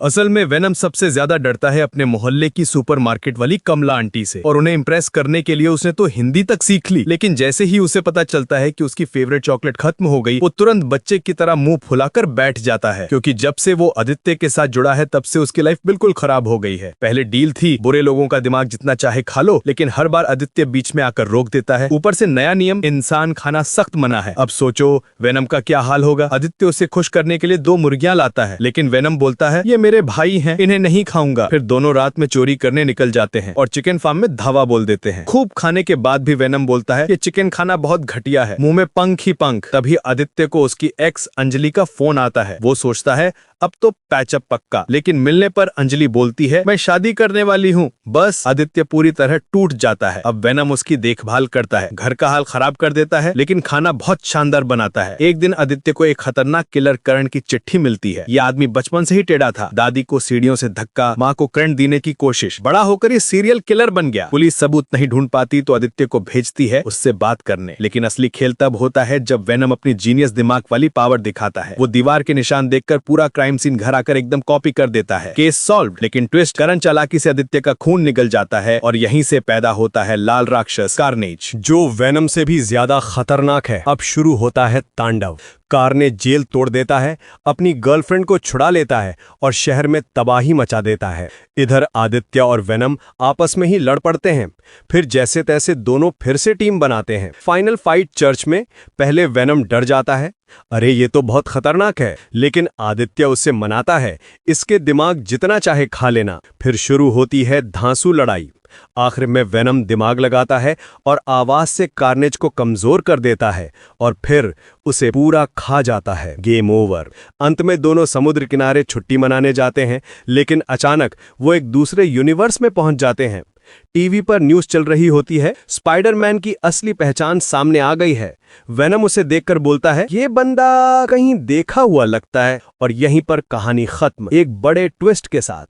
असल में वेनम सबसे ज्यादा डरता है अपने मोहल्ले की सुपरमार्केट वाली कमला आंटी से, और उन्हें इम्प्रेस करने के लिए उसने तो हिंदी तक सीख ली। लेकिन जैसे ही उसे पता चलता है कि उसकी फेवरेट चॉकलेट खत्म हो गई, वो तुरंत बच्चे की तरह मुंह फुलाकर बैठ जाता है, क्योंकि जब से वो आदित्य के साथ जुड़ा है तब से उसकी लाइफ बिल्कुल खराब हो गई है। पहले डील थी बुरे लोगों का दिमाग जितना चाहे खा लो, लेकिन हर बार आदित्य बीच में आकर रोक देता है। ऊपर से नया नियम, इंसान खाना सख्त मना है। अब सोचो वेनम का क्या हाल होगा। आदित्य उसे खुश करने के लिए 2 मुर्गियां लाता है, लेकिन वेनम बोलता है ये मेरे भाई हैं, इन्हें नहीं खाऊंगा। फिर दोनों रात में चोरी करने निकल जाते हैं और चिकन फार्म में धावा बोल देते हैं। खूब खाने के बाद भी वेनम बोलता है ये चिकन खाना बहुत घटिया है, मुंह में पंख ही पंख। तभी आदित्य को उसकी एक्स अंजलि का फोन आता है। वो सोचता है अब तो पैचअप पक्का, लेकिन मिलने पर अंजलि बोलती है मैं शादी करने वाली हूँ। बस आदित्य पूरी तरह टूट जाता है। अब वेनम उसकी देखभाल करता है, घर का हाल खराब कर देता है, लेकिन खाना बहुत शानदार बनाता है। एक दिन आदित्य को एक खतरनाक किलर करण की चिट्ठी मिलती है। ये आदमी बचपन से ही टेढ़ा था। दादी को सीढ़ियों से धक्का, माँ को करंट देने की कोशिश, बड़ा होकर ये सीरियल किलर बन गया। पुलिस सबूत नहीं ढूंढ पाती तो आदित्य को भेजती है उससे बात करने। लेकिन असली खेल तब होता है जब वेनम अपनी जीनियस दिमाग वाली पावर दिखाता है। वो दीवार के निशान देखकर पूरा क्राइम सीन घर आकर एकदम कॉपी कर देता है। Case solve. लेकिन ट्विस्ट, करण चालाकी से आदित्य का खून निगल जाता है और यहीं से पैदा होता है लाल राक्षस कार्नेज, जो वेनम से भी ज्यादा खतरनाक है। अब शुरू होता है तांडव। कार्नेज जेल तोड़ देता है, अपनी गर्लफ्रेंड को छुड़ा लेता है और शहर में तबाही मचा देता है। इधर आदित्य और वेनम आपस में ही लड़ पड़ते हैं। फिर जैसे तैसे दोनों फिर से टीम बनाते हैं। फाइनल फाइट चर्च में। पहले वेनम डर जाता है, अरे ये तो बहुत खतरनाक है, लेकिन आदित्य उससे मनाता है इसके दिमाग जितना चाहे खा लेना। फिर शुरू होती है धांसू लड़ाई। आखिर में वेनम दिमाग लगाता है और आवाज से कार्नेज को कमजोर कर देता है और फिर उसे पूरा खा जाता है। Game over. अंत में दोनों समुद्र किनारे छुट्टी मनाने जाते हैं, लेकिन अचानक वो एक दूसरे यूनिवर्स में पहुंच जाते हैं। टीवी पर न्यूज़ चल रही होती है, स्पाइडरमैन की असली पहचान सामने आ गई है। वेनम उसे देखकर बोलता है ये बंदा कहीं देखा हुआ लगता है, और यहीं पर कहानी खत्म, एक बड़े ट्विस्ट के साथ।